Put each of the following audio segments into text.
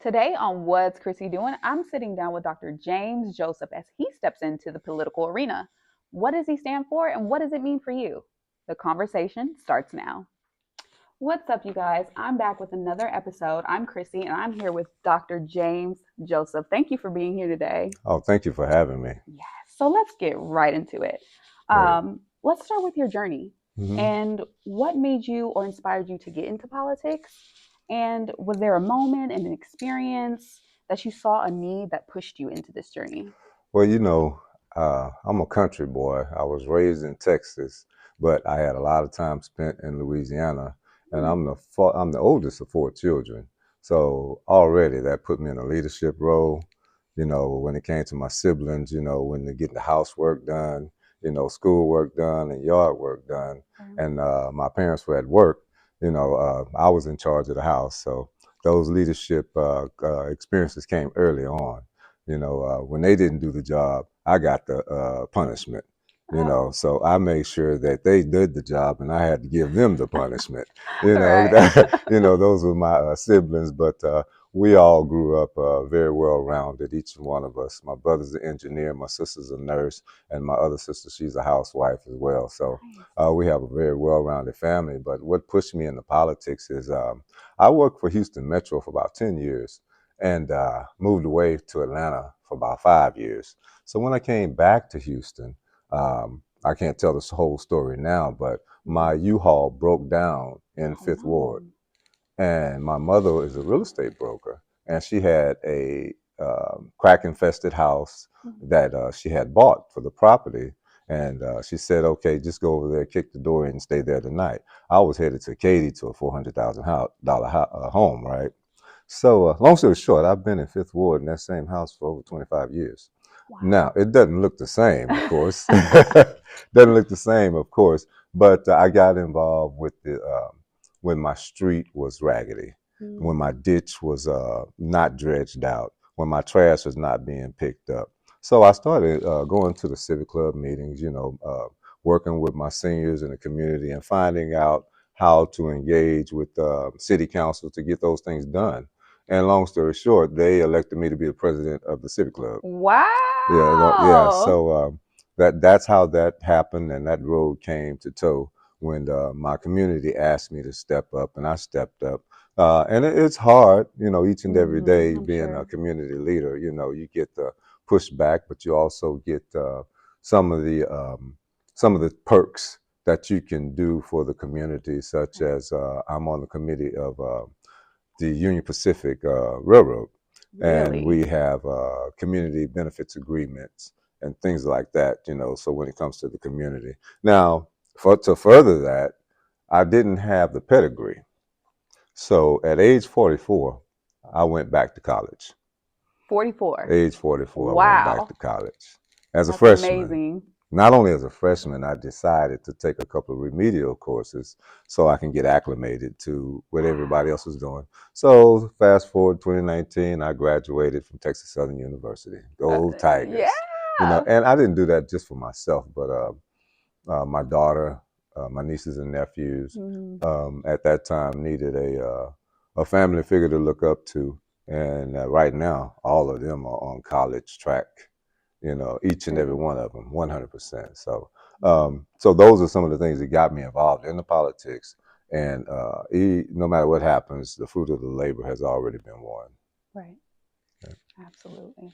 Today on What's Chrissy Doing, I'm sitting down with Dr. James Joseph as he steps into the political arena. What does he stand for and what does it mean for you? The conversation starts now. What's up, you guys? I'm back with another episode. I'm Chrissy and I'm here with Dr. James Joseph. Thank you for being here today. Oh, thank you for having me. Yes, so let's get right into it. Great. Let's start with your journey hmm and what made you or inspired you to get into politics. And was there a moment and an experience that you saw a need that pushed you into this journey? Well, I'm a country boy. I was raised in Texas, but I had a lot of time spent in Louisiana, and Hmm. I'm the oldest of four children. So already that put me in a leadership role. When it came to my siblings, when they get the housework done, schoolwork done and yard work done, Okay. and my parents were at work. I was in charge of the house. So those leadership experiences came early on. When they didn't do the job, I got the punishment. Oh, So I made sure that they did the job, and I had to give them the punishment. all right. Those were my siblings, but we all grew up very well rounded. Each one of us. My brother's an engineer, my sister's a nurse, and my other sister, she's a housewife as well. So Nice. we have a very well rounded family. But what pushed me into politics is I worked for Houston Metro for about 10 years and moved away to Atlanta for about 5 years. So when I came back to Houston, I can't tell this whole story now, but my Mhm. U-Haul broke down in Oh Fifth Ward, no. and my mother is a real estate broker, and she had a crack-infested house Mhm. that she had bought for the property. And she said, "Okay, just go over there, kick the door in, and stay there tonight." I was headed to Katy to a $400,000 home, right? So, long story short, I've been in Fifth Ward in that same house for over 25 years. Now, Wow. it doesn't look the same, of course. Doesn't look the same, of course. But I got involved with the when my street was raggedy, when my Mm. ditch was not dredged out, when my trash was not being picked up. So I started going to the civic club meetings, working with my seniors in the community and finding out how to engage with city council to get those things done. And long story short, they elected me to be the president of the civic club. Yeah, yeah. Wow. So that's how that happened, and that road came to toe when my community asked me to step up, and I stepped up. And it's hard, each and every day I'm being a sure. community leader. You get the pushback, but you also get some of the um, some of the perks that you can do for the community, such Right. as I'm on the committee of the Union Pacific Railroad, and Really? we have community benefits agreements and things like that. So when it comes to the community, now to further that, I didn't have the pedigree. So at age 44, I went back to college. 44. Age 44, I went back Wow. to college as a That's freshman. amazing. Not only as a freshman, I decided to take a couple of remedial courses so I can get acclimated to what everybody else Wow. was doing. So fast forward 2019, I graduated from Texas Southern University. Go Yeah. Tigers! And I didn't do that just for myself, but my daughter, my nieces and nephews, Mhm. at that time needed a family figure to look up to. And right now, all of them are on college track. Each and every True. one of them, 100%. So, Mhm. so those are some of the things that got me involved in the politics. And no matter what happens, the fruit of the labor has already been won. Right. Absolutely.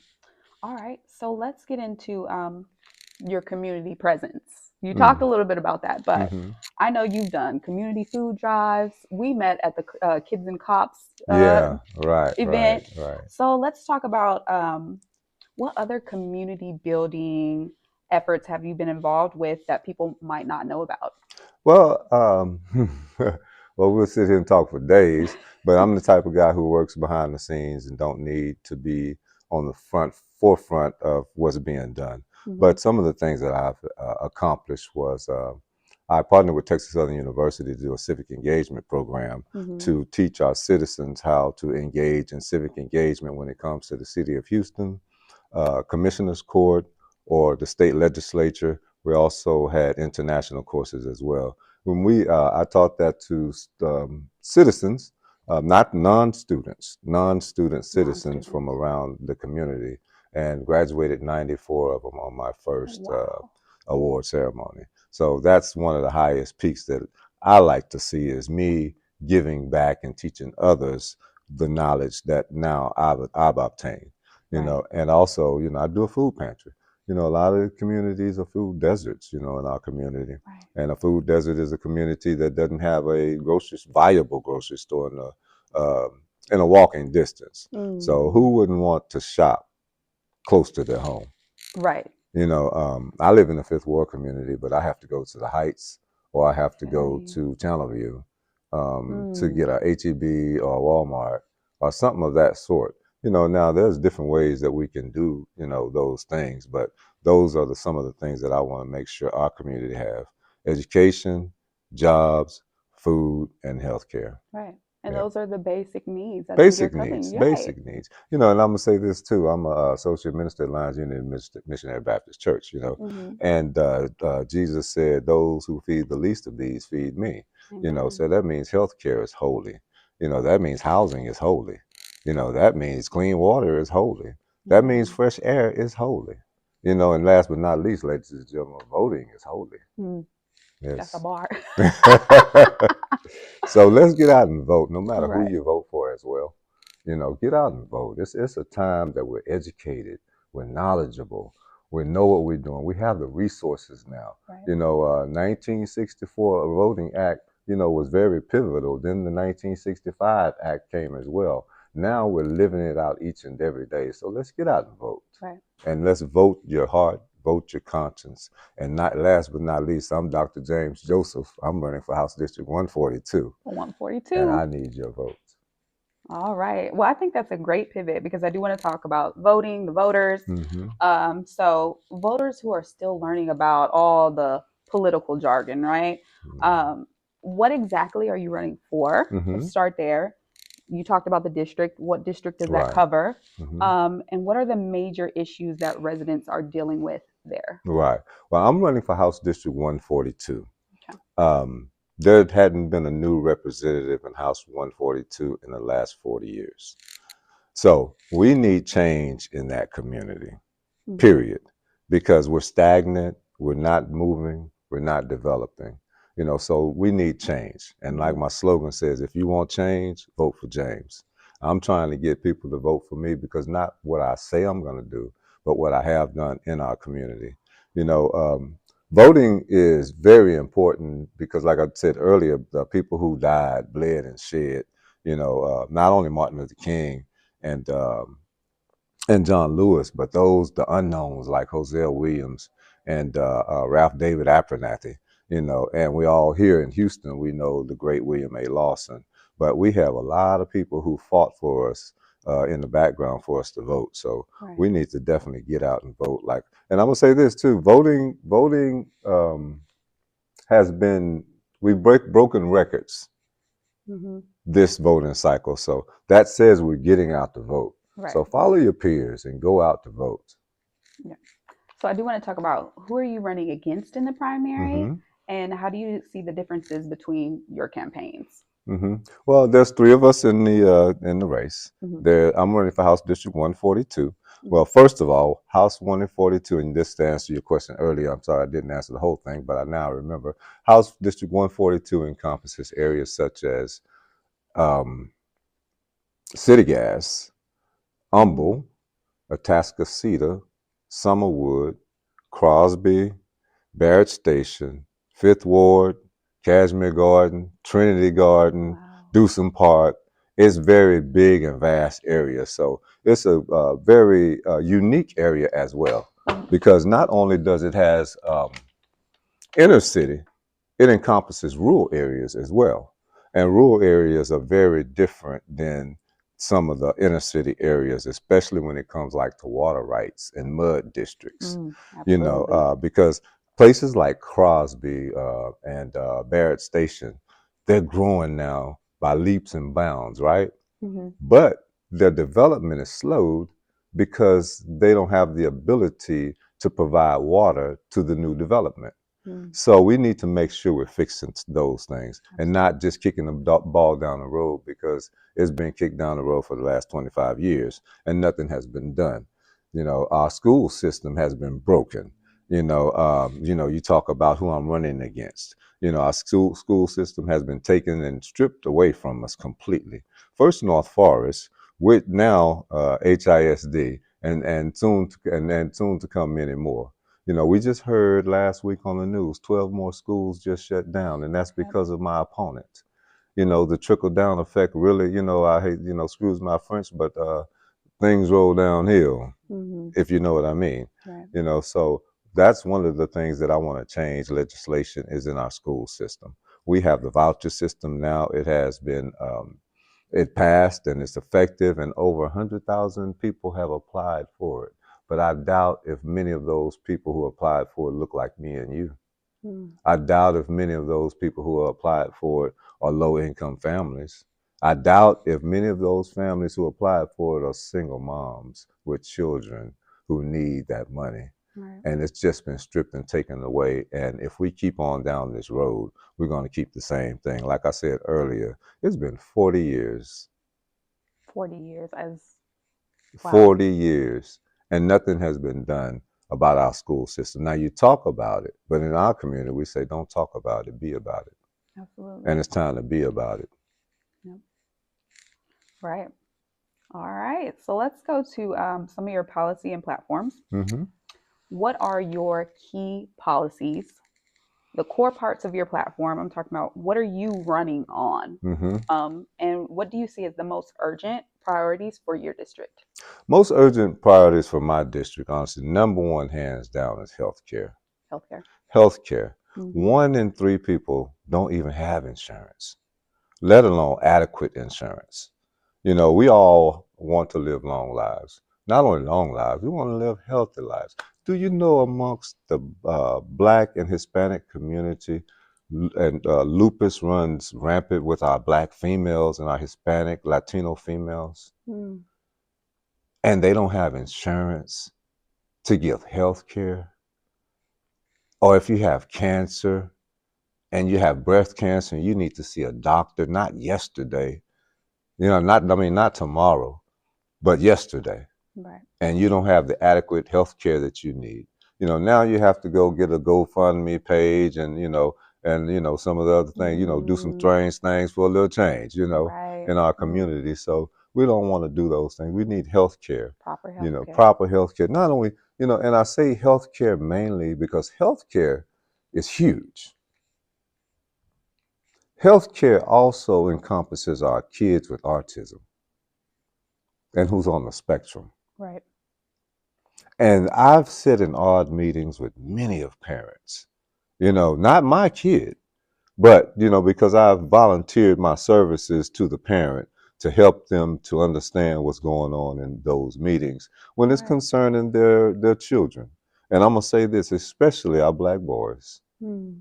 All right. So let's get into your community presence. You talked a Mm. little bit about that, but hmm I know you've done community food drives. We met at the Kids and Cops Yeah, right, right, event. right. So let's talk about what other community building efforts have you been involved with that people might not know about? Well, well, we'll sit here and talk for days, but I'm the type of guy who works behind the scenes and don't need to be on the forefront of what's being done. Hmm. But some of the things that I've accomplished was I partnered with Texas Southern University to do a civic engagement program Hmm. to teach our citizens how to engage in civic engagement when it comes to the city of Houston, commissioners court, or the state legislature. We also had international courses as well. When I taught that to citizens not non-students, non-student citizens from Non-students. around the community, and graduated 94 of them on my first Wow. award ceremony. So that's one of the highest peaks that I like to see, is me giving back and teaching others the knowledge that now I've obtained. Right. And also, I do a food pantry. A lot of communities are food deserts, in our community. Right. And a food desert is a community that doesn't have a viable grocery store in a walking distance. So Mm-hmm. who wouldn't want to shop close to their home? Right. I live in the Fifth Ward community, but I have to go to the Heights, or I have to go Okay. to Channelview to Mm. get a HEB or Walmart or something of that sort. Now there's different ways that we can do, those things, but those are some of the things that I want to make sure our community have: education, jobs, food, and healthcare. Right. And Yeah. those are the basic needs. I think you're Basic covering. needs, You're right. basic needs. And I'm gonna say this too. I'm a associate minister at Lions Union Missionary Baptist Church. Mm-hmm. And Jesus said, "Those who feed the least of these feed me." Amen. So that means healthcare is holy. That means housing is holy. That means clean water is holy. That means Amen. fresh air is holy. And last but not least, ladies and gentlemen, voting is holy. Mm. That's a Yes. bar. So let's get out and vote, no matter who Right. you vote for as well. Get out and vote. It's a time that we're educated, we're knowledgeable, we know what we're doing. We have the resources now. Right. 1964 Voting Act, was very pivotal. Then the 1965 Act came as well. Now we're living it out each and every day. So let's get out and vote. Right. And let's vote your heart, vote your conscience. And not last but not least, I'm Dr. James Joseph. I'm running for House District 142, and 142. I need your vote. All right. Well, I think that's a great pivot because I do want to talk about voting, the voters. Mm-hmm. So voters who are still learning about all the political jargon, right? Um, what exactly are you running for? Mm-hmm. Let's start there. You talked about the district. What district does that Right. cover? Mm-hmm. And what are the major issues that residents are dealing with there? Right. Well, I'm running for House District 142. Okay. There hadn't been a new representative in House 142 in the last 40 years. So we need change in that community, Mm-hmm. period, because we're stagnant, we're not moving, we're not developing. So we need change. And like Mm-hmm. my slogan says, if you want change, vote for James. I'm trying to get people to vote for me because not what I say I'm going to do, but what I have done in our community. You know, Voting is very important because, like I said earlier, the people who died, bled, and shed, not only Martin Luther King and and John Lewis, but the unknowns like Hosea Williams and Ralph David Abernathy, and we all here in Houston, we know the great William A. Lawson, but we have a lot of people who fought for us in the background for us to vote. So Right. we need to definitely get out and vote. And I'm gonna say this too: voting has been broken records Mm-hmm. this voting cycle. So that says we're getting out to vote. Right. So follow your peers and go out to vote. Yeah. So I do want to talk about who are you running against in the primary, Mm-hmm. and how do you see the differences between your campaigns? Mm-hmm. Well, there's three of us in the race. Mm-hmm. I'm running for House District 142. Mm-hmm. Well, first of all, House 142, and this to answer your question earlier. I'm sorry I didn't answer the whole thing, but I now remember. House District 142 encompasses areas such as um, City Gas, Mm-hmm. Humble, Atascocita, Summerwood, Crosby, Barrett Station, Fifth Ward, Cashmere Garden, Trinity Garden, Wow. Dewson Park. It's very big and vast area. So it's a very unique area as well, Mm-hmm. because not only does it has inner city, it encompasses rural areas as well. And rural areas are very different than some of the inner city areas, especially when it comes like to water rights and mud districts, Absolutely. because places like Crosby and Barrett Station, they're growing now by leaps and bounds, right? Mm-hmm. But their development is slowed because they don't have the ability to provide water to the new development. Mm, So we need to make sure we're fixing those things and not absolutely. just kicking the ball down the road because it's been kicked down the road for the last 25 years and nothing has been done. Our school system has been broken. You talk about who I'm running against. Our school system has been taken and stripped away from us completely. First North Forest, with now HISD, and soon to come many more. We just heard last week on the news 12 more schools just shut down, and that's Yep. because of my opponent. The trickle down effect really, I hate, excuse my French, but things roll downhill, Hmm. if you know what I mean. Right. So that's one of the things that I want to change legislation is in our school system. We have the voucher system now. It has been, it passed and it's effective, and over 100,000 people have applied for it. But I doubt if many of those people who applied for it look like me and you. Mm, I doubt if many of those people who applied for it are low income families. I doubt if many of those families who applied for it are single moms with children who need that money. right. And it's just been stripped and taken away. And if we keep on down this road, we're going to keep the same thing. Like I said earlier, it's been 40 years, 40 years as wow. 40 years, and nothing has been done about our school system. Now, you talk about it, but in our community, we say, don't talk about it, be about it. Absolutely. And it's time to be about it. Yep. Right. All right. So let's go to some of your policy and platforms. Mm-hmm. What are your key policies, the core parts of your platform? I'm talking about what are you running on? Mm-hmm. And what do you see as the most urgent priorities for your district? Most urgent priorities for my district, honestly, number one, hands down, is healthcare. Healthcare. Healthcare. Mm-hmm. 1 in 3 people don't even have insurance, let alone adequate insurance. We all want to live long lives. Not only long lives, we want to live healthy lives. Do you know amongst the Black and Hispanic community, and lupus runs rampant with our Black females and our Hispanic, Latino females, Mm, and they don't have insurance to give health care? Or if you have cancer and you have breast cancer and you need to see a doctor, not yesterday, not tomorrow, but yesterday, right. and you don't have the adequate health care that you need. Now you have to go get a GoFundMe page and some of the other things, do some Mm, strange things for a little change, right. in our Mm, community. So we don't want to do those things. We need health care, proper healthcare. proper health care. Not only, and I say health care mainly because health care is huge. Health care also encompasses our kids with autism and who's on the spectrum. Right. And I've sat in odd meetings with many of parents, not my kid, but, because I've volunteered my services to the parent to help them to understand what's going on in those meetings when it's Right. concerning their children. And I'm going to say this, especially our Black boys. Mm,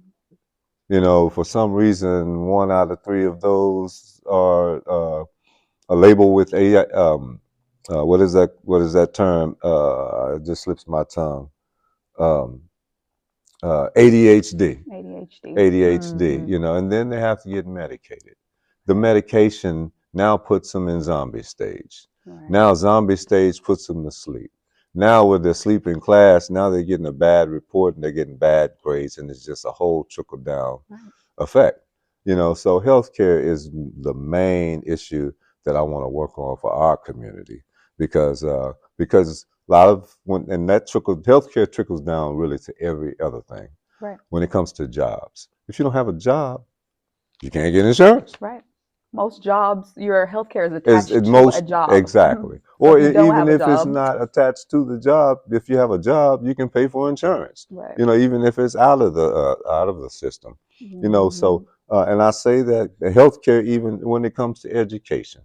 For some reason, 1 out of 3 of those are labeled with what is that? What is that term? It just slips my tongue. Um, ADHD. ADHD. ADHD. Mm-hmm. And then they have to get medicated. The Right. medication now puts them in zombie stage. Right. Now zombie stage puts them to sleep. Now with their sleep in class, now they're getting a bad report and they're getting bad grades, and it's just a whole trickle down Right. effect. So healthcare is the main issue that I want to work on for our community because a lot of when and that healthcare trickles down really to every other thing Right. when it comes to jobs. If you don't have a job, you can't get insurance. Right. Most jobs, your healthcare is Is attached it to a most job. exactly, So or if you don't even have a if it's job, not attached to the job, if you have a job, you can pay for insurance. right. Even if it's out of the system. Mm-hmm. And I say that the healthcare, even when it comes to education,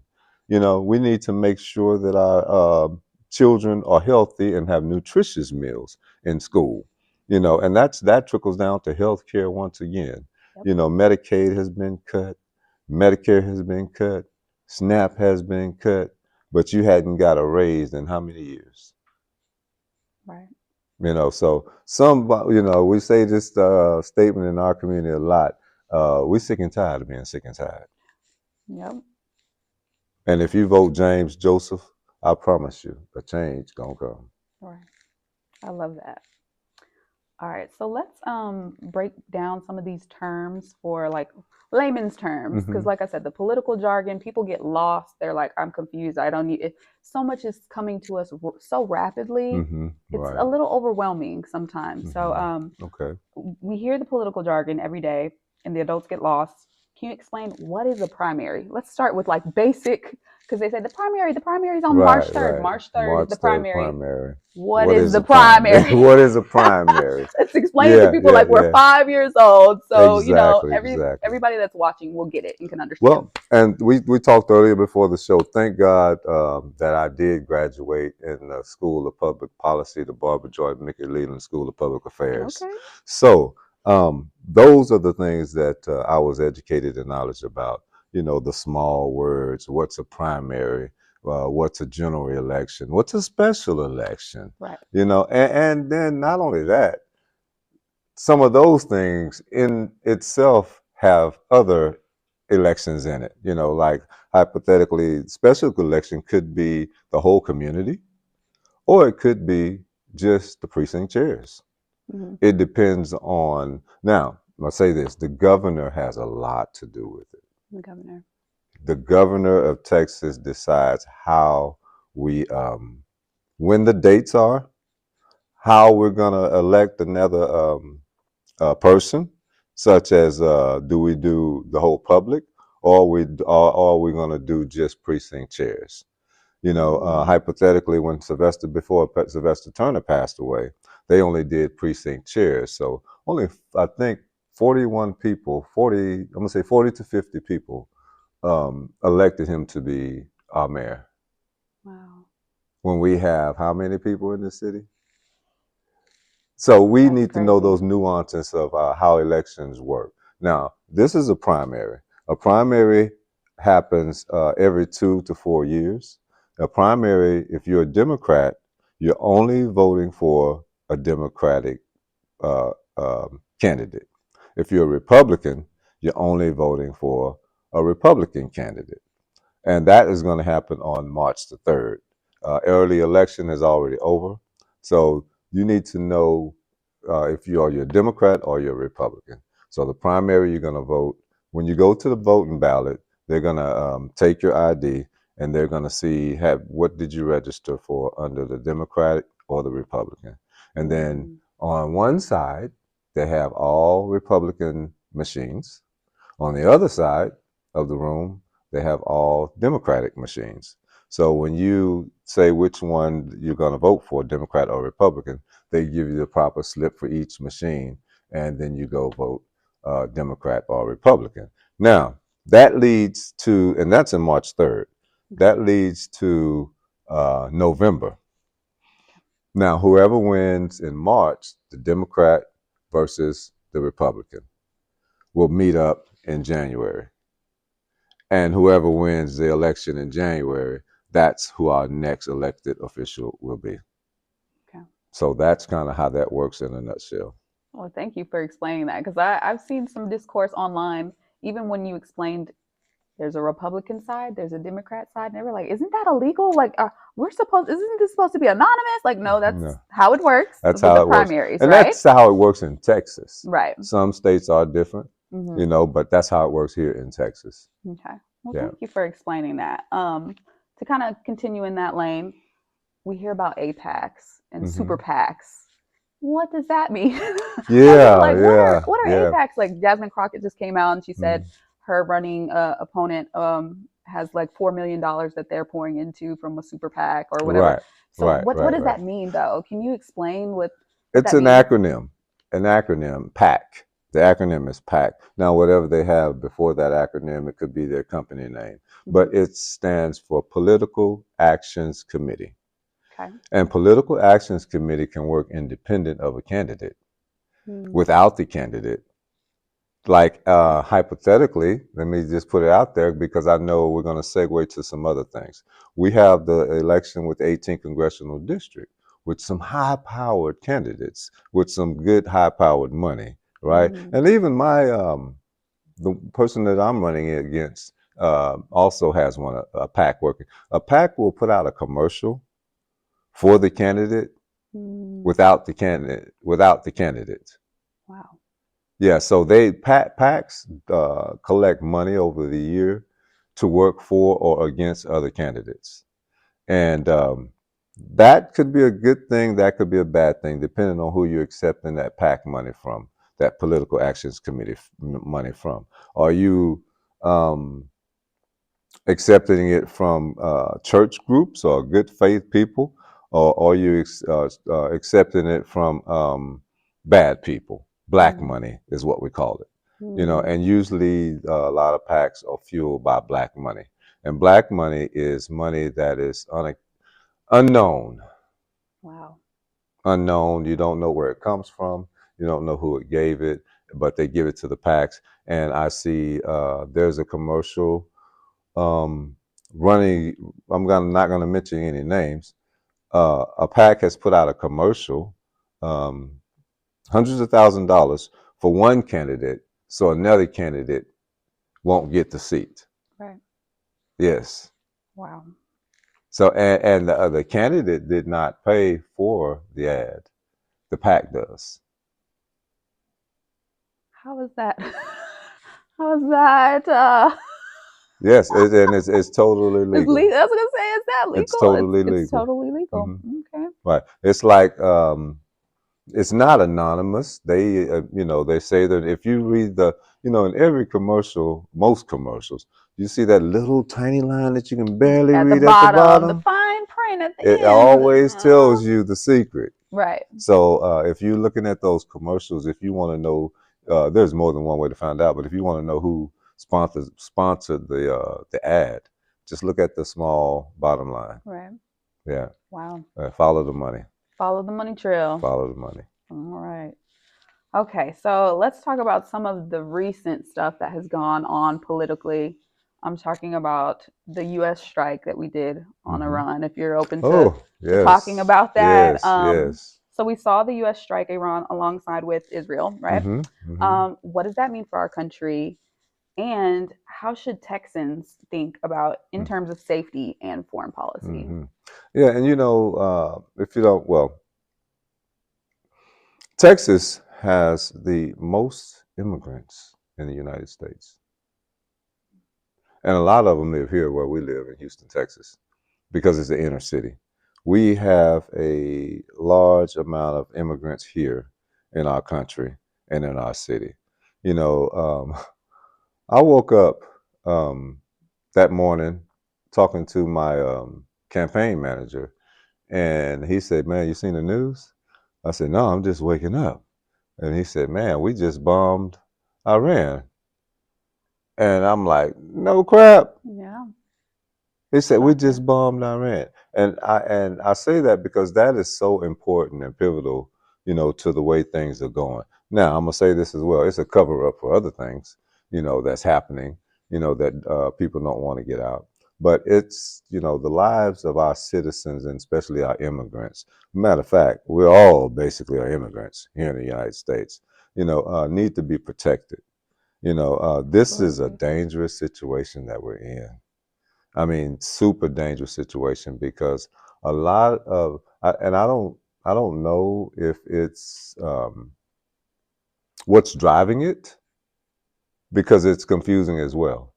we need to make sure that our children are healthy and have nutritious meals in school. And that trickles down to healthcare once again. Yep. Medicaid has been cut, Medicare has been cut, SNAP has been cut, but you hadn't got a raise in how many years? Right. So we say this statement in our community a lot. We're sick and tired of being sick and tired. Yep. And if you vote James Joseph, I promise you, a change gonna come. Right. I love that. All right, so let's break down some of these terms for like layman's terms, because Mm-hmm. like I said, the political jargon, people get lost. They're like, I'm confused. I don't need it. So much is coming to us so rapidly. Mm-hmm. It's Right. a little overwhelming sometimes. So Mm-hmm. Okay. we hear the political jargon every day, and the adults get lost. Can you explain what is a primary? Let's start with like basic, because they say the primary is on March Right. 3rd. Right. March 3rd is March the 3rd primary. primary. What What is is the a primary? primary? What is a primary? Let's explain it to Yeah. people Yeah. like we're Yeah. 5 years old. So, Exactly. Exactly. everybody that's watching will get it and can understand. Well, and we talked earlier before the show. Thank God that I did graduate in the School of Public Policy, the Barbara Jordan Mickey Leland School of Public Affairs. Okay. So those are the things that I was educated and knowledge about. The small words. What's a primary? What's a general election? What's a special election? Right. And then not only that, some of those things in itself have other elections in it. Like hypothetically, special election could be the whole community, or it could be just the precinct chairs. Hmm. It depends on. Now, I'll say this: the governor has a lot to do with it. The governor. The governor of Texas decides how we, when the dates are, how we're going to elect another person, such as do we do the whole public, or are we going to do just precinct chairs? Mm. Hypothetically, when before Sylvester Turner passed away, they only did precinct chairs. So only, I think, 41 people, 40, I'm going to say 40 to 50 people elected him to be our mayor. Wow. When we have how many people in the city? So we That's need to know crazy. those nuances of how elections work. Now, this is a primary. A primary happens every 2 to 4 years. A primary, if you're a Democrat, you're only voting for a Democratic candidate. If you're a Republican, you're only voting for a Republican candidate. And that is going to happen on March the 3rd. Early election is already over. So you need to know if you're a Democrat or you're a Republican. So the primary, you're going to vote. When you go to the voting ballot, they're going to take your ID and they're going to see what did you register for under the Democratic or the Republican. And then Mm. on one side, they have all Republican machines. On the other side of the room, they have all Democratic machines. So when you say which one you're going to vote for, Democrat or Republican, they give you the proper slip for each machine, and then you go vote Democrat or Republican. Now, that leads to, and that's in March 3rd, Okay. that leads to November. Now, whoever wins in March, the Democrat versus the Republican, will meet up in January. And whoever wins the election in January, that's who our next elected official will be. Okay. So that's kind of how that works in a nutshell. Well, thank you for explaining that, because I've seen some discourse online, even when you explained there's a Republican side, there's a Democrat side, and they were like, "Isn't that illegal? Like, isn't this supposed to be anonymous?" Like, no, that's No, how it works that's with the how it works. primaries, And right? that's how it works in Texas. Right. Some states are different, Hmm. but that's how it works here in Texas. Okay. Well, Yeah. thank you for explaining that. To kind of continue in that lane, we hear about APACs and super Hmm. PACs. What does that mean? Some people are Yeah, like, yeah, what are yeah. APACs? Like Jasmine Crockett just came out and she said Mm. her running opponent has like $4 million that they're pouring into from a super PAC or whatever. Right, So right, what right, does right. that mean though? Can you explain what It's that an means? acronym. An acronym, PAC. The acronym is PAC. Now, whatever they have before that acronym, it could be their company name, Hmm. but it stands for Political Actions Committee. Okay. And Political Actions Committee can work independent of a candidate. Mm. Without the candidate, like hypothetically, let me just put it out there because I know we're going to segue to some other things. We have the election with 18th congressional district. with some high-powered candidates with some good high-powered money, right? Mm, And even my the person that I'm running against also has one a PAC working. A PAC will put out a commercial for the candidate mm, without the candidate. wow. Yeah, so they PACs collect money over the year to work for or against other candidates, and that could be a good thing. That could be a bad thing, depending on who you're accepting that PAC money from, that Political Actions Committee money from. Are you um, accepting it from church groups or good faith people, or are you accepting it from bad people? Black Mm, money is what we call it. mm, And usually a lot of PACs are fueled by black money. And black money is money that is unknown. wow. Unknown. You don't know where it comes from. You don't know who it gave it, but they give it to the PACs. And I see there's a commercial um, running. Not gonna mention any names. A PAC has put out a commercial, um, hundreds of $1,000s for one candidate, so another candidate won't get the seat. Right. Yes. Wow. So and the candidate did not pay for the ad. The PAC does. How is that? How is that? Yes, and it's totally It's legal. legal. I was gonna say, is that It's legal? totally It's legal. totally legal. Hmm. Okay. Right. It's like it's not anonymous. They say that if you read in every commercial, most commercials, you see that little tiny line that you can barely At the read at the bottom, the bottom. fine print at the It end. always tells you the secret. Right. So if you're looking at those commercials, if you want to know, there's more than one way to find out. But if you want to know who sponsored the ad, just look at the small bottom line. Right. Yeah, Wow. follow the money. Follow the money trail. Follow the money. All right. Okay, so let's talk about some of the recent stuff that has gone on politically. I'm talking about the U.S. strike that we did on Hmm. Iran. If you're open Oh to talking yes, about that, yes, yes. so we saw the U.S. strike Iran alongside with Israel, right? Hmm. Hmm. What does that mean for our country, and how should Texans think about in terms of safety and foreign policy? Hmm. Yeah, and if you don't, well, Texas has the most immigrants in the United States, and a lot of them live here where we live in Houston, Texas, because it's the inner city. We have a large amount of immigrants here in our country and in our city. You know, I woke up um, that morning talking to my campaign manager, and he said, "Man, you seen the news?" I said, "No, I'm just waking up." And he said, "Man, we just bombed Iran." And I'm like, "No crap." Yeah, He said, "We shocker. just bombed Iran." And I say that because that is so important and pivotal, to the way things are going. Now, I'm gonna say this as well. It's a cover up for other things, that's happening, that people don't want to get out. But it's, the lives of our citizens and especially our immigrants. Matter of fact, we're all basically are immigrants here in the United States, need to be protected. This is a Absolutely. dangerous situation that we're in. I mean, super dangerous situation because a lot of, and I don't know if it's what's driving it because it's confusing as well.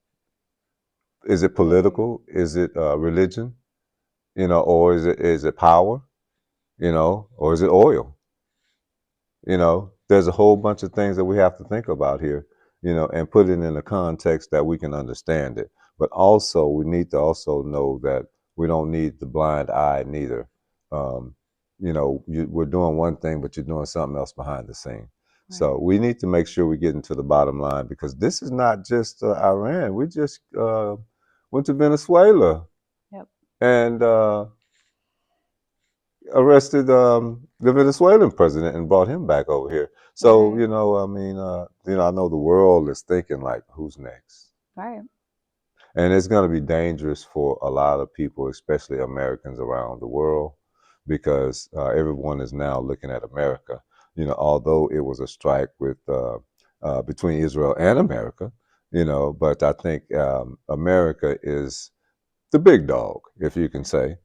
Is it Very. political? Is it religion? Or is it power? Or is it oil? There's a whole bunch of things that we have to think about here, and put it in a context that we can understand it. But also, we need to also know that we don't need the blind eye neither. Um, we're doing one thing, but you're doing something else behind the scene. So Right. we need to make sure we get into the bottom line because this is not just Iran. We just went to Venezuela Yep. and arrested the Venezuelan president and brought him back over here. So, Right. I mean, I know the world is thinking like, who's next? Right. And it's going to be dangerous for a lot of people, especially Americans around the world, because everyone is now looking at America. Although it was a strike with between Israel and America, but I think America is the big dog, if you can say.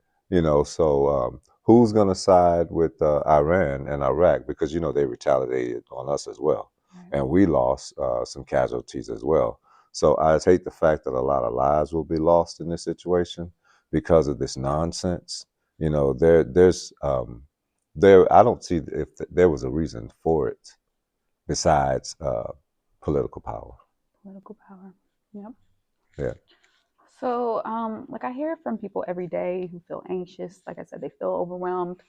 So who's going to side with Iran and Iraq? Because they retaliated on us as well, Right. and we lost some casualties as well. So I hate the fact that a lot of lives will be lost in this situation because of this nonsense. There. I don't see if there was a reason for it besides political power. Political power. Yep. Yeah. So, like I hear from people every day who feel anxious. Like I said, they feel overwhelmed.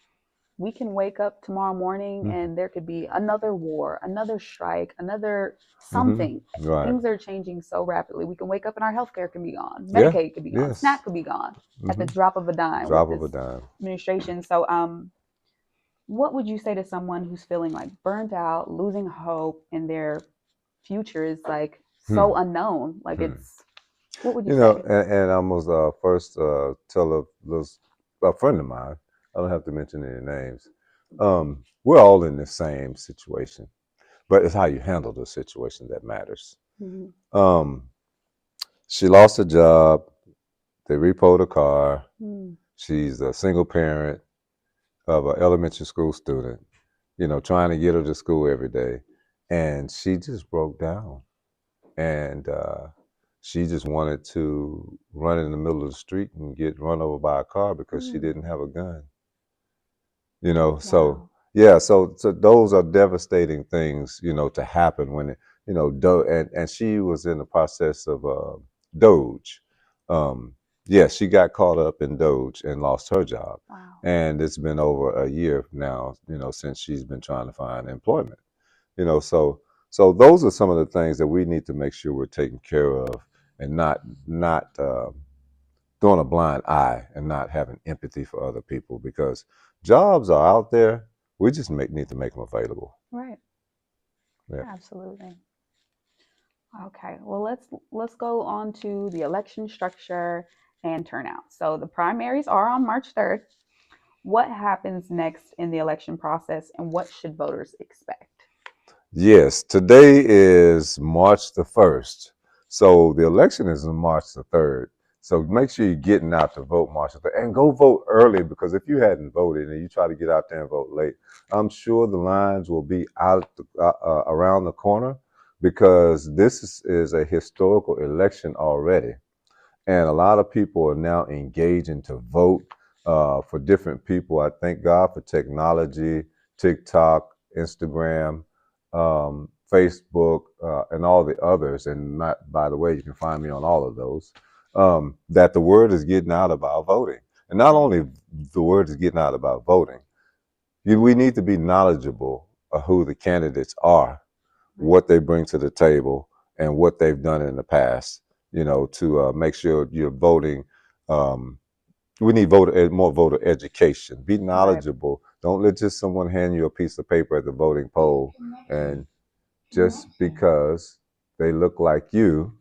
We can wake up tomorrow morning Mm-hmm. and there could be another war, another strike, another Mm-hmm. something. Right. Things are changing so rapidly. We can wake up and our healthcare can be gone, Yeah. Medicaid could be gone, Yes. SNAP could be gone at the Mm-hmm. drop of a dime with Drop of this a dime. administration. So, what would you say to someone who's feeling like burnt out, losing hope, and their future is like Hmm. so unknown? Like Hmm. what would you say? And I must first tell a friend of mine. I don't have to mention any names. We're all in the same situation, but it's how you handle the situation that matters. Mm-hmm. Um, she lost a job. They repoed a car. Mm. She's a single parent of an elementary school student. Trying to get her to school every day, and she just broke down. And she just wanted to run in the middle of the street and get run over by a car because she Mm. didn't have a gun. So Wow. yeah, so those are devastating things, to happen when and she was in the process of Doge. Yeah, she got caught up in Doge and lost her job, Wow. and it's been over a year now, since she's been trying to find employment. So those are some of the things that we need to make sure we're taking care of, and not throwing a blind eye and not having empathy for other people, because jobs are out there. We just need to make them available. Right. Yeah. Absolutely. Okay. Well, let's go on to the election structure and turnout. So the primaries are on March 3rd. What happens next in the election process and what should voters expect? Yes, today is March the 1st. So the election is on March the 3rd. So make sure you're getting out to vote March the 3rd. And go vote early, because if you hadn't voted and you try to get out there and vote late, I'm sure the lines will be around the corner, because this is a historical election already. And a lot of people are now engaging to vote for different people. I thank God for technology, TikTok, Instagram, Facebook, and all the others. And not, by the way, you can find me on all of those. That the word is getting out about voting, and not only the word is getting out about voting. We need to be knowledgeable of who the candidates are, Right. what they bring to the table, and what they've done in the past. To make sure you're voting. Um, we need more voter education. Be Right. knowledgeable. Don't let just someone hand you a piece of paper at the voting poll, and just because they look like you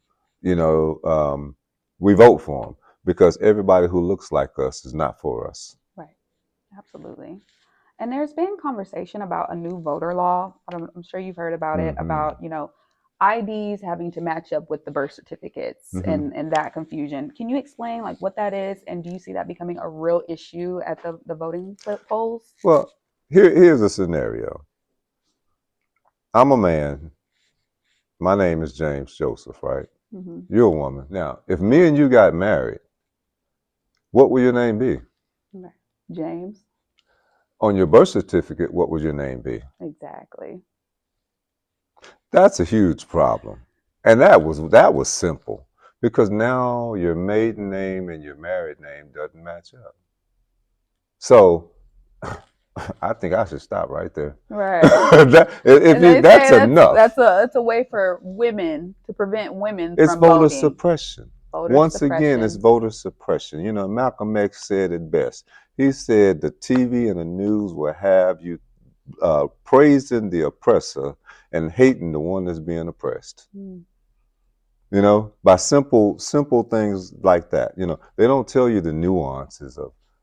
know, we vote for them, because everybody who looks like us is not for us. Right. Absolutely. And there's been conversation about a new voter law. I'm sure you've heard about it, Hmm. about, IDs having to match up with the birth certificates Hmm. and that confusion. Can you explain like what that is? And do you see that becoming a real issue at the voting polls? Well, here's a scenario. I'm a man. My name is James Joseph, right? Mm-hmm. You're a woman. Now, if me and you got married, what will your name be? Okay. James. On your birth certificate, what would your name be? Exactly. That's a huge problem. And that was simple, because now your maiden name and your married name doesn't match up. So I think I should stop right there. Right. If And they that's say that's enough. a way for women to prevent women It's from voter voting. suppression. Voter Once again, it's suppression. voter suppression. Malcolm X said it best. He said the TV and the news will have you praising the oppressor and hating the one that's being oppressed. Mm. By simple things like that. They don't tell you the nuances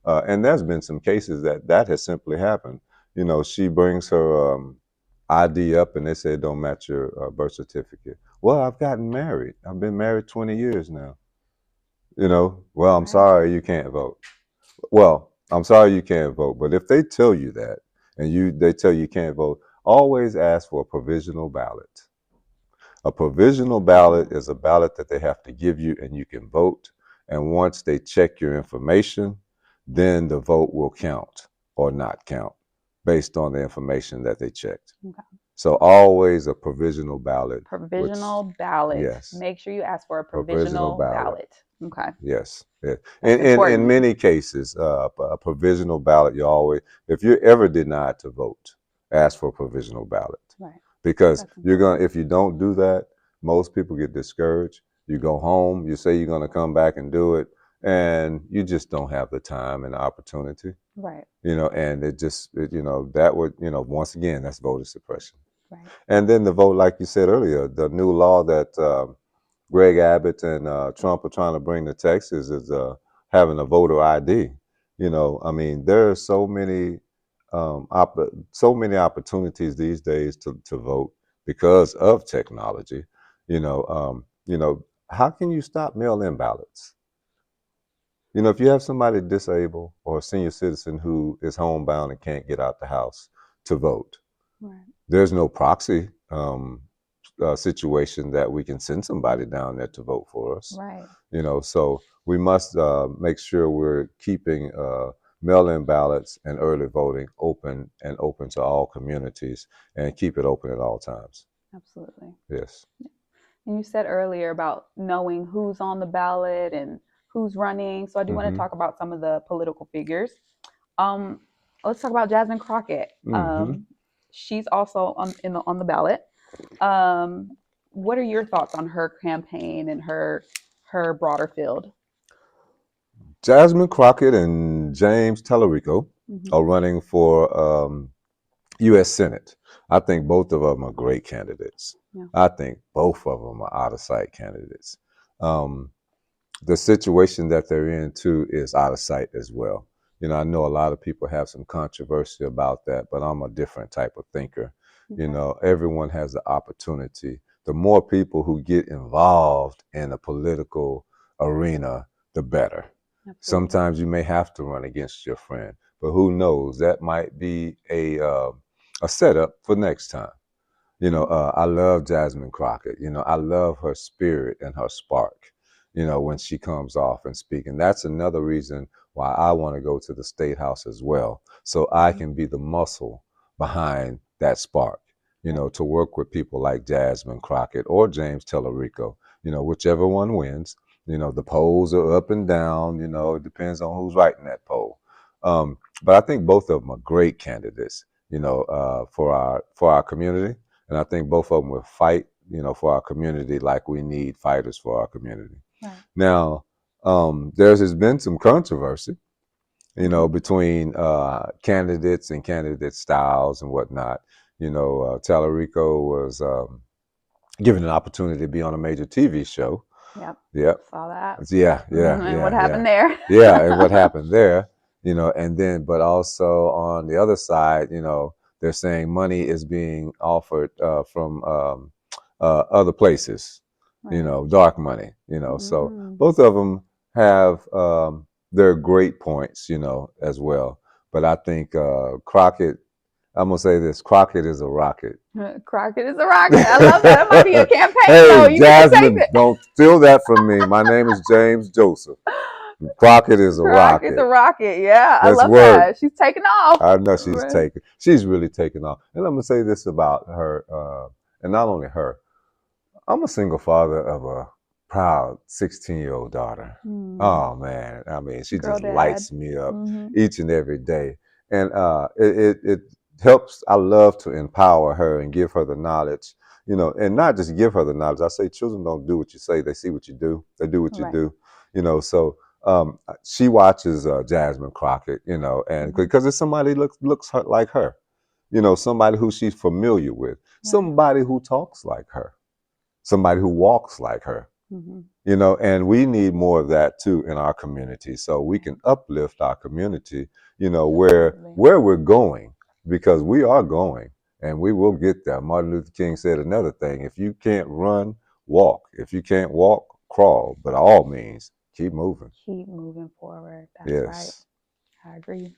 And there's been some cases that has simply happened. She brings her ID up and they say it don't match your birth certificate. Well, I've gotten married. I've been married 20 years now. Well, I'm Right. sorry you can't vote. Well, I'm sorry you can't vote, but if they tell you that and they tell you can't vote, always ask for a provisional ballot. A provisional ballot is a ballot that they have to give you and you can vote. And once they check your information, then the vote will count or not count based on the information that they checked. Okay. So always a provisional ballot, which, Provisional ballot. yes, Make sure you ask for a provisional provisional ballot. ballot. Okay. Yes. Yeah. That's In important. many cases, a provisional ballot, you always, if you're ever denied to vote, ask for a provisional ballot. Right. Because That's important. if you don't do that, most people get discouraged. You go home, you say you're going to come back and do it, and you just don't have the time and the opportunity. Right. And that would, once again, that's voter suppression. Right. And then the vote, like you said earlier, the new law that Greg Abbott and Trump are trying to bring to Texas is having a voter ID. I mean, there are so many opportunities these days to vote because of technology. How can you stop mail-in ballots? If you have somebody disabled or a senior citizen who is homebound and can't get out the house to vote, Right. there's no proxy situation that we can send somebody down there to vote for us. Right. So we must make sure we're keeping mail-in ballots and early voting open to all communities and keep it open at all times. Absolutely. Yes. And you said earlier about knowing who's on the ballot and who's running. So I do want to Mm-hmm. talk about some of the political figures. Um, let's talk about Jasmine Crockett. Mm-hmm. She's also on the ballot. What are your thoughts on her campaign and her broader field? Jasmine Crockett and James Tallarico Mm-hmm. are running for U.S. Senate. I think both of them are great candidates. Yeah. I think both of them are out of sight candidates. Um, the situation that they're in too is out of sight as well. I know a lot of people have some controversy about that, but I'm a different type of thinker. Okay. Everyone has the opportunity. The more people who get involved in the political arena, the better. Absolutely. Sometimes you may have to run against your friend, but who knows? That might be a setup for next time. I love Jasmine Crockett. I love her spirit and her spark, when she comes off and speak. And that's another reason why I want to go to the State House as well, so I Mm-hmm. can be the muscle behind that spark, Right. to work with people like Jasmine Crockett or James Tellerico, whichever one wins. The polls are up and down, it depends on who's writing that poll. But I think both of them are great candidates, for our community. And I think both of them will fight, for our community like we need fighters for our community. Right. Now, there's been some controversy, Mm-hmm. between candidates and candidate styles and whatnot. Tallarico was given an opportunity to be on a major TV show. Yep. Yep. Saw that. Yeah, yeah, And what yeah, yeah. happened there? Yeah, and what happened there, and then, but also on the other side, they're saying money is being offered from other places, Right. dark money, so Mm. both of them have their great points, as well. But I think Crockett, I'm going to say this, Crockett is a rocket. Crockett is a rocket. I love that. That might be a campaign Hey, though. You need to take Jasmine, don't steal that from me. My name is James Joseph. Crockett is a Crockett the rocket. rocket. Yeah, I Let's love work. that. She's taking off. I know Right. she's really taking off. And I'm gonna say this about her, and not only her. I'm a single father of a proud 16-year-old daughter. Hmm. Oh man, I mean, she Girl just dad. lights me up Mm-hmm. each and every day, and it helps. I love to empower her and give her the knowledge, and not just give her the knowledge. I say children don't do what you say; they see what you do. They do what you Right. do, So she watches Jasmine Crockett, and Mm-hmm. because it's somebody looks like her, somebody who she's familiar with, Right. somebody who talks like her, somebody who walks like her. Mm-hmm. And we need more of that too in our community, so we can Right. uplift our community, where Definitely. we're going, because we are going and we will get there. Martin Luther King said another thing: if you can't run, walk. If you can't walk, crawl. But all means, keep moving. Keep moving forward. That's right. Yes. I agree.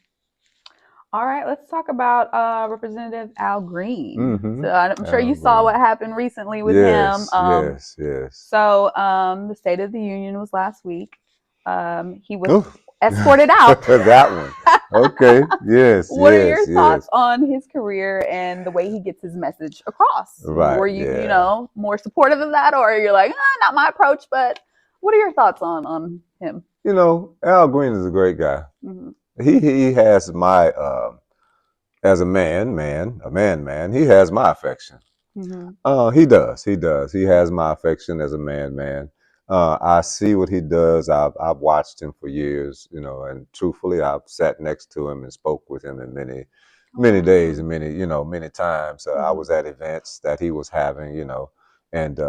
All right, let's talk about Representative Al Green. Mm-hmm. So I'm sure Al you saw what Green. happened recently with him. Yes, yes, yes. The State of the Union was last week. He was Oh, escorted out. that one. Okay. Yes, What are yes, your thoughts yes. on his career and the way he gets his message across? Right. Were you, Yeah. more supportive of that, or you're like, not my approach? But what are your thoughts on him? Al Green is a great guy. Mm-hmm. He has my as a man. He has my affection. Mm-hmm. He does. He does. He has my affection as a man. I see what he does. I've watched him for years, and truthfully, I've sat next to him and spoke with him in Oh many days wow. and many times. I Mm-hmm. was at events that he was having, and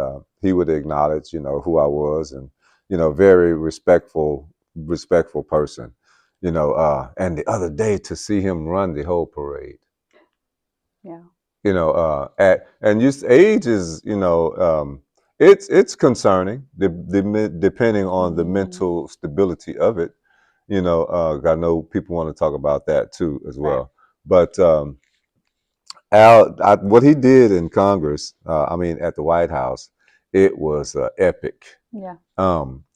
he would acknowledge, who I was, and very respectful person, and the other day to see him run the whole parade, Yeah. and just age is, it's concerning, depending on the Mm-hmm. mental stability of it. I know people want to talk about that too as Right. well. But what he did in Congress, I mean, at the White House, it was epic. Yeah.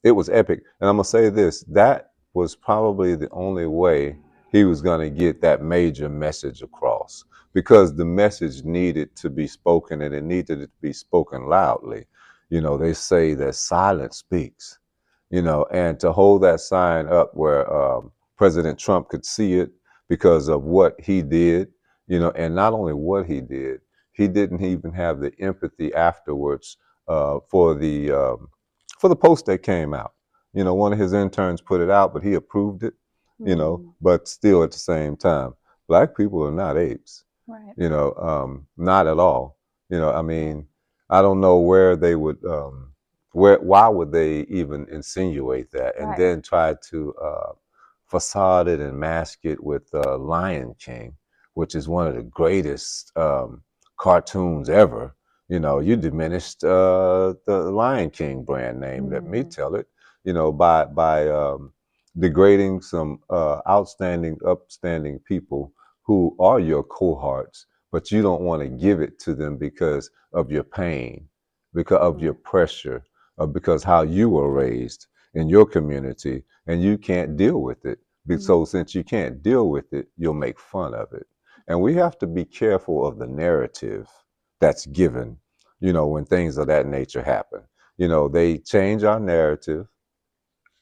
It was epic, and I'm gonna say this: that was probably the only way he was gonna get that major message across, because the message needed to be spoken, and it needed to be spoken loudly. They say that silence speaks. And to hold that sign up where President Trump could see it because of what he did, and not only what he didn't even have the empathy afterwards for the post that came out. One of his interns put it out, but he approved it. Mm-hmm. But still, at the same time, black people are not apes. Right. Not at all. I Right. mean, I don't know where they would, why would they even insinuate that and Right. then try to facade it and mask it with Lion King, which is one of the greatest cartoons ever. You diminished the Lion King brand name. Let me Mm-hmm. tell it. By degrading some upstanding people who are your cohorts, but you don't want to give it to them because of your pain, because of your Right. pressure, because how you were raised in your community, and you can't deal with it. Mm-hmm. So since you can't deal with it, you'll make fun of it. And we have to be careful of the narrative that's given, when things of that nature happen. They change our narrative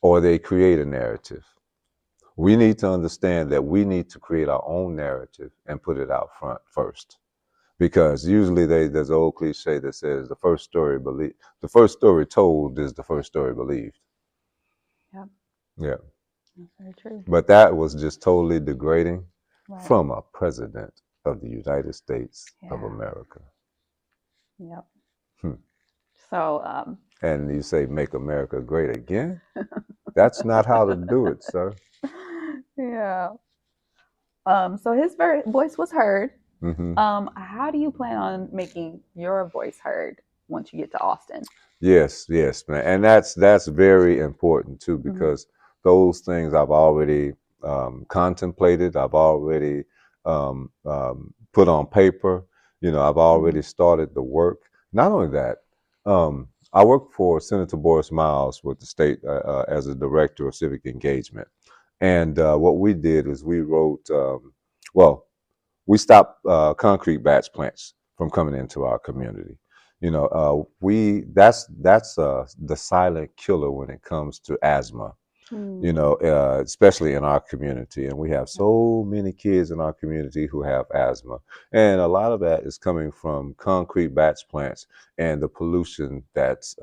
or they create a narrative. We need to understand that we need to create our own narrative and put it out front first. Because usually there's an old cliche that says the first story told is the first story believed. Yep. Yeah. That's very true. But that was just totally degrading Right. from a president of the United States of Yeah. America. Yep. Hmm. So, And you say, make America great again? That's not how to do it, sir. yeah. So his voice was heard. Hmm. How do you plan on making your voice heard once you get to Austin? Yes, yes, man. And that's very important too, Mm-hmm. because those things I've already contemplated. I've already put on paper. I've Mm-hmm. already started the work. Not only that, I work for Senator Boris Miles with the state as a director of civic engagement. And what we did is we wrote, well, we stopped concrete batch plants from coming into our community. We that's the silent killer when it comes to asthma. Mm. Especially in our community, and we have Yep. so many kids in our community who have asthma, and a lot of that is coming from concrete batch plants and the pollution that's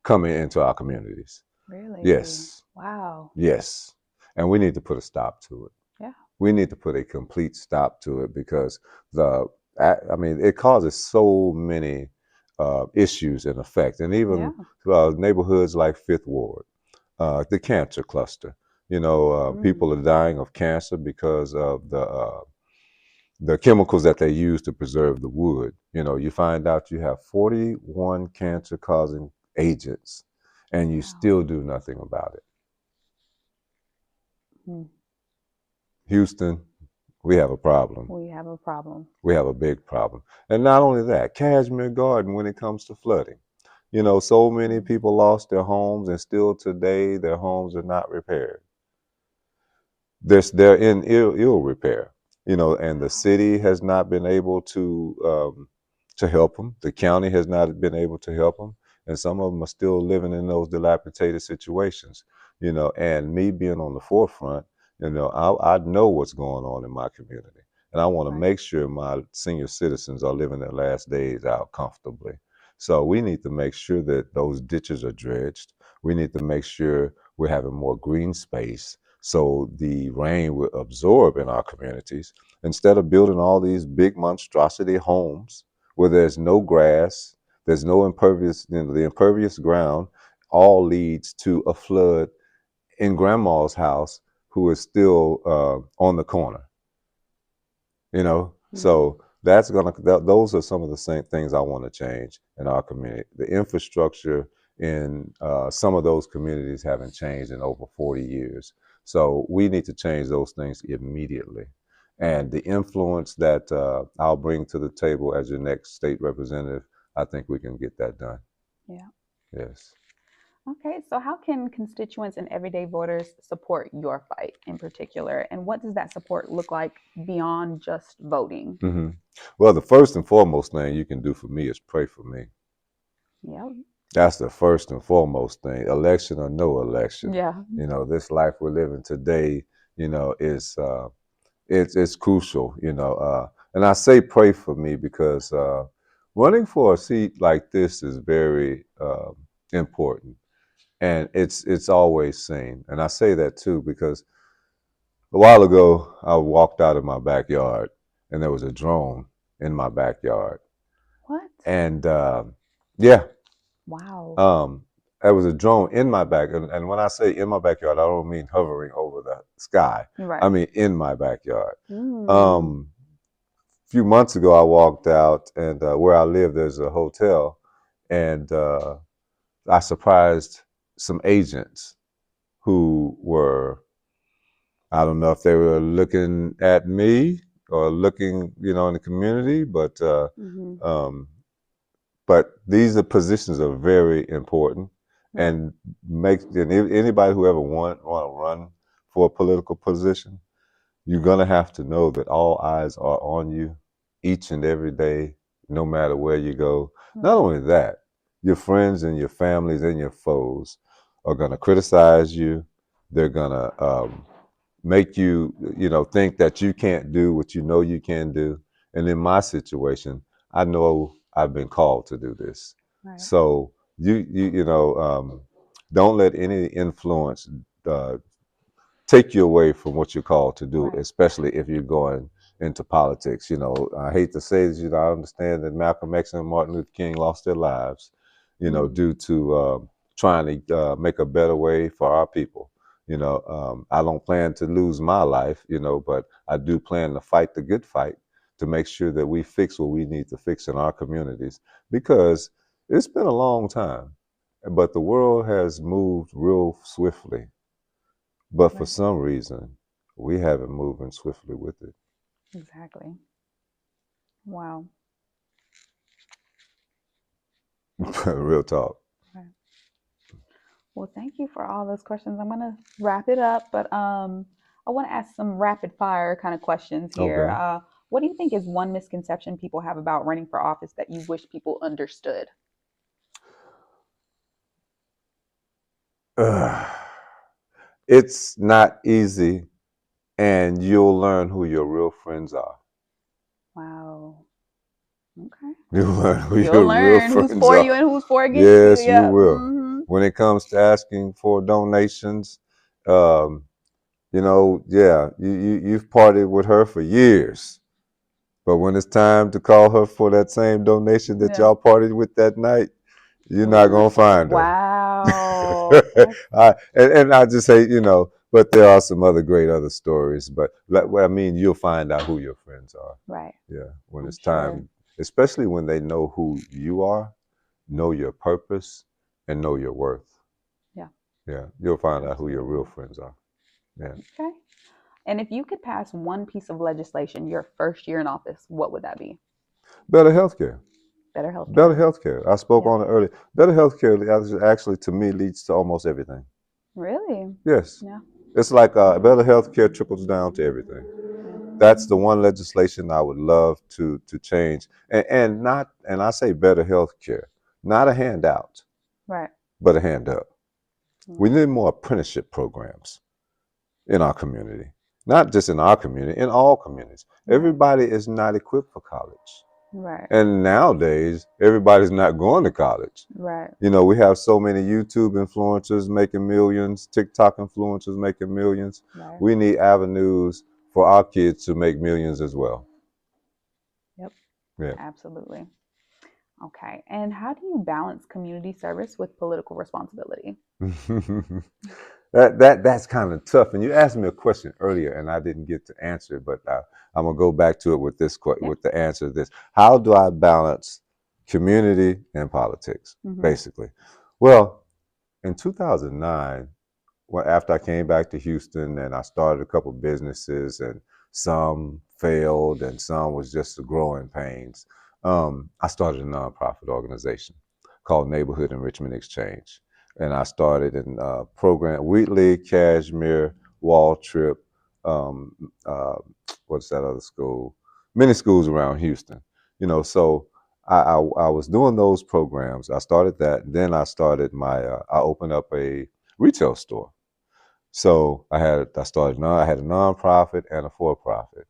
coming into our communities. Really? Yes, Wow. yes, and we need to put a stop to it. Yeah. We need to put a complete stop to it, because the I mean, it causes so many issues in effect, and Yeah. even neighborhoods like Fifth Ward, the cancer cluster. Mm. People are dying of cancer because of the chemicals that they use to preserve the wood. You find out you have 41 cancer causing agents, and you Wow. still do nothing about it. Mm. Houston, we have a problem. We have a problem. We have a big problem. And not only that, Cashmere Garden when it comes to flooding. So many Mm. people lost their homes, and still today their homes are not repaired. They're in ill repair, and the Wow. city has not been able to help them. The county has not been able to help them, and some of them are still living in those dilapidated situations. And me being on the forefront, I know what's going on in my community, and I want to Right. make sure my senior citizens are living their last days out comfortably. So we need to make sure that those ditches are dredged. We need to make sure we're having more green space so the rain will absorb in our communities instead of building all these big monstrosity homes where there's no grass, there's no impervious, the impervious ground all leads to a flood in grandma's house who is still on the corner. Mm. So those are some of the same things I want to change in our community. The infrastructure in some of those communities haven't changed in over 40 years. So we need to change those things immediately. And the influence that I'll bring to the table as your next state representative, I think we can get that done. Yeah. Yes. Okay. So, how can constituents and everyday voters support your fight in particular? And what does that support look like beyond just voting? hmm Well, the first and foremost thing you can do for me is pray for me. Yeah. That's the first and foremost thing, election or no election. Yeah. This life we're living today, is it's crucial. And I say pray for me because running for a seat like this is very important, and it's always seen. And I say that too because a while ago I walked out of my backyard, and there was a drone in my backyard, What? and yeah, Wow. Um, there was a drone in my back, and when I say in my backyard, I don't mean hovering over the sky. I Right. mean in my backyard. Mm. A few months ago, I walked out, and where I live, there's a hotel, and I surprised some agents who were, I don't know if they were looking at me or looking, in the community, Hmm. um, but these are positions are very important, Right. and anybody who ever want to run for a political position, you're gonna have to know that all eyes are on you each and every day, no matter where you go. Not Right. only that, your friends and your families and your foes are gonna criticize you. They're gonna make you think that you can't do what you know you can do. And in my situation, I know I've been called to do this. Right. So don't let any influence uh, take you away from what you're called to do, Right. especially if you're going into politics. I hate to say this, I understand that Malcolm X and Martin Luther King lost their lives, Mm. due to trying to make a better way for our people. I don't plan to lose my life, but I do plan to fight the good fight to make sure that we fix what we need to fix in our communities because it's been a long time, but the world has moved real swiftly, but for Right. some reason, we haven't moving swiftly with it. Exactly. Wow. Real talk. Right. Well, thank you for all those questions. I'm gonna wrap it up, but I want to ask some rapid fire kind of questions here. Okay. What do you think is one misconception people have about running for office that you wish people understood? It's not easy, and you'll learn who your real friends are. Wow. Okay. You'll learn who You'll your real learn who's friends for you are. and who's for against you. Yes, you Yeah. will. Hmm. When it comes to asking for donations, um, yeah, you've partied with her for years. But when it's time to call her for that same donation that Yeah. y'all partied with that night, you're not Ooh. gonna find her. Wow. That's And I just say, but there are some other stories. But well, I mean, you'll find out who your friends are. right. Yeah, when I'm it's sure. time, especially when they know who you are, know your purpose, and know your worth. Yeah, Yeah, you'll find out who your real absolutely. friends are. Yeah, Okay. And if you could pass one piece of legislation your first year in office, what would that be? better healthcare. Better Better healthcare. healthcare. I spoke Yeah. on it earlier. Better healthcare actually, to me, leads to almost everything. Really? Yes, Yeah. it's like better healthcare trickles down to everything. Yeah. That's the one legislation I would love to change, and I say better healthcare, not a handout, Right. but a hand up. We Right. need more apprenticeship programs in our community, not just in our community, in all communities. Right. Everybody is not equipped for college, Right. and nowadays everybody's not going to college. Right. We have so many YouTube influencers making millions, TikTok influencers making millions. Right. We need avenues for our kids to make millions as well. Yep. Yeah. Absolutely. Okay. And how do you balance community service with political responsibility? That's kind of tough. And you asked me a question earlier, and I didn't get to answer it, but I'm gonna go back to it with Yeah. with the answer to this. How do I balance community and politics? Mm-hmm. Basically, well, in 2009, after I came back to Houston and I started a couple businesses, and some failed and some was just the growing pains, I started a nonprofit organization called Neighborhood Enrichment Exchange. And I started in program Wheatley, Cashmere, Waltrip, um, uh, what's that other school? Many schools around Houston. So I was doing those programs. I started that. Then I opened up a retail store. So I had a nonprofit and a for-profit.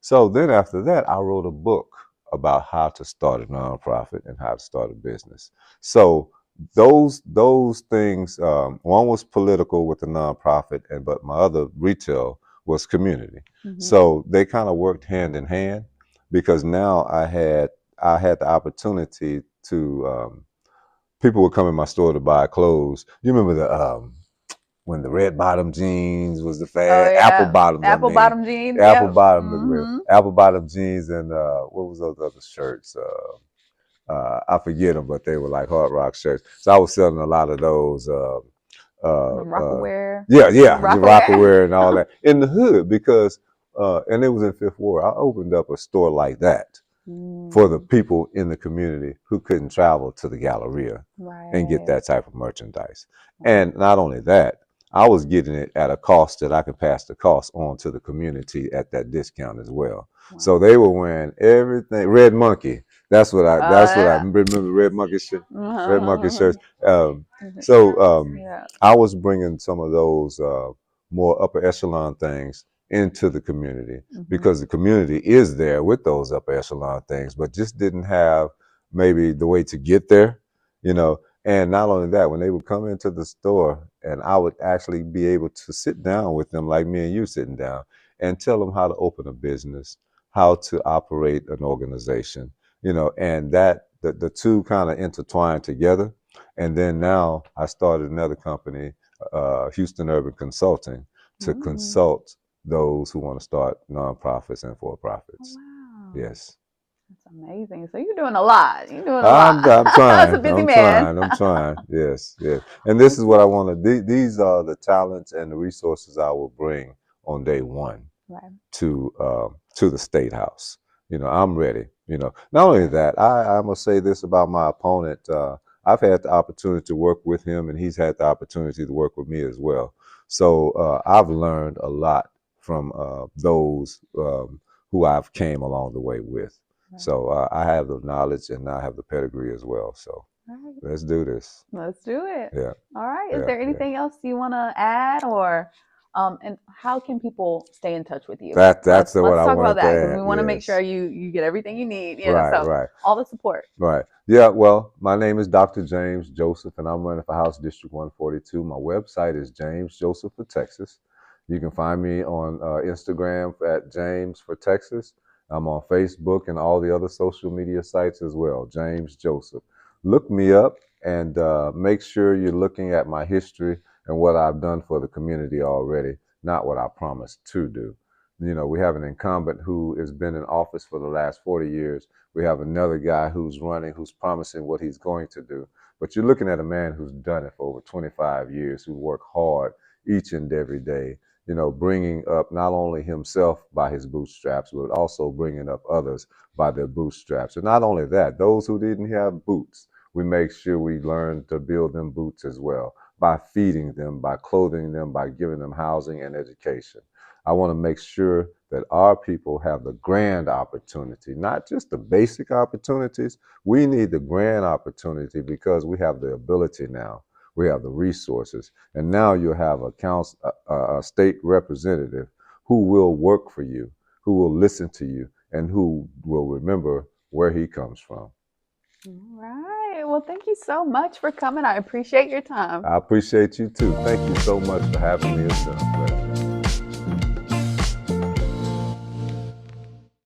So then after that, I wrote a book about how to start a nonprofit and how to start a business. So those things, one was political with the nonprofit, but my other retail was community. Mm-hmm. So they kind of worked hand in hand, because now I had the opportunity to people would come in my store to buy clothes. You remember when the red bottom jeans was the Oh fad, apple yeah. bottoms. I Apple mean, bottom jeans. apple Yep. bottom, Mm-hmm. apple bottom jeans, and what was those other shirts? I forget them, but they were like hard rock shirts. So I was selling a lot of those. The Uh, uh, Rockaware. yeah, Rockaware. Rockaware and all that in the hood, because and it was in Fifth Ward. I opened up a store like that for the Mm, people in the community who couldn't travel to the Galleria and get right. that type of merchandise. Wow. And not only that, I was getting it at a cost that I could pass the cost on to the community at that discount as well. So Wow. they were wearing everything. Red Monkey. That's what I Yeah. remember. Red Monkey shirt. Red Monkey shirts. So Shirts. Yeah. I was bringing some of those more upper echelon things into the community, Mm-hmm. because the community is there with those upper echelon things, but just didn't have maybe the way to get there, you know. And not only that, when they would come into the store, and I would actually be able to sit down with them, like me and you sitting down, and tell them how to open a business, how to operate an organization, and that the two kind of intertwine together. And then now I started another company, Houston Urban Consulting, to Mm. consult those who want to start nonprofits and Oh, for-profits. wow. Yes. That's amazing. So you're doing a lot. You're doing a lot. I'm That's a trying. busy man. I'm trying. Yes, yes. And this is what Okay. I want to. These are the talents and the resources I will bring on day one Right. to the state house. I'm ready. Not only Right. that, I must say this about my opponent. I've had the opportunity to work with him, and he's had the opportunity to work with me as well. So I've learned a lot from those who I've came along the way with. Right. So I have the knowledge, and I have the pedigree as well. So All right. let's do this. Let's do it. Yeah, All right. Is yeah, there yeah. anything else you want to add, or and how can people stay in touch with you? That's what Let's I talk about wanted to that because we add. want to make sure Yes. you get everything you need. Right, So right. all the support. Right. Yeah, well, my name is Dr. James Joseph, and I'm running for House District 142. My website is James Joseph for Texas. You can find me on Instagram at James for Texas. I'm on Facebook and all the other social media sites as well, James Joseph. Look me up and make sure you're looking at my history and what I've done for the community already, not what I promised to do. You know, we have an incumbent who has been in office for the last 40 years. We have another guy who's running, who's promising what he's going to do. But you're looking at a man who's done it for over 25 years, who worked hard each and every day, you know, bringing up not only himself by his bootstraps, but also bringing up others by their bootstraps. And not only that, those who didn't have boots, we make sure we learn to build them boots as well by feeding them, by clothing them, by giving them housing and education. I want to make sure that our people have the grand opportunity, not just the basic opportunities. We need the grand opportunity because we have the ability now. We have the resources. And now you have a state representative who will work for you, who will listen to you, and who will remember where he comes from. All right. Well, thank you so much for coming. I appreciate your time. I appreciate you too. Thank you so much for having me. It's been a pleasure.